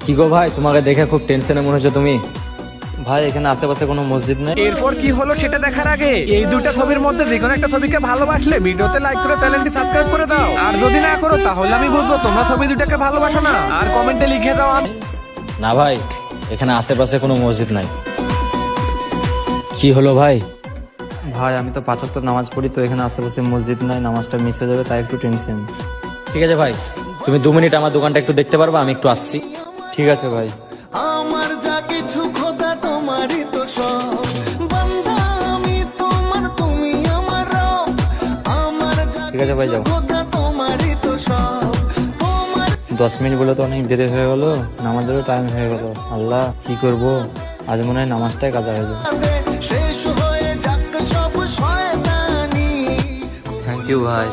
কি গো ভাই, তোমাকে দেখে খুব টেনশনে মনে হচ্ছে তুমি। ভাই এখানে আশেপাশে কোনো মসজিদ নেই? এরপর কি হলো সেটা দেখার আগে এই দুইটা ছবির মধ্যে যে কোনো একটা ছবিকে ভালোবাসলে ভিডিওতে লাইক করে চ্যানেলটি সাবস্ক্রাইব করে দাও। আর যদি না করো তাহলে আমি বুঝবো তোমরা ছবি দুটাকে ভালোবাসো না। আর কমেন্টে লিখে দাও না ভাই, এখানে আশেপাশে কোনো মসজিদ নাই। কি হলো ভাই? ভাই আমি তো 5 ওয়াক্ত নামাজ পড়ি, তো এখানে আশেপাশে মসজিদ নাই, নামাজটা মিস হয়ে যাবে তাই একটু টেনশন। ঠিক আছে ভাই, তুমি 2 মিনিট আমার দোকানটা একটু দেখতে পারবা? আমি একটু আসছি। ঠিক আছে ভাই। আমার যা কিছু খোদা তোমারই তো সব, বান্দা আমি তোমার, তুমি আমার রব। আমার যা ঠিক আছে ভাই, যাও। খোদা তোমারই তো সব, তোমার 10 মিনিট বলে তো অনেক দেরি হয়ে গেল, নামাজেরও টাইম হয়ে গেল। আল্লাহ কি করব, আজ মনে হয় নামাজটাই কাজা হয়ে যাবে। শেষ হয়ে যাক সব শয়তানি। থ্যাংক ইউ ভাই।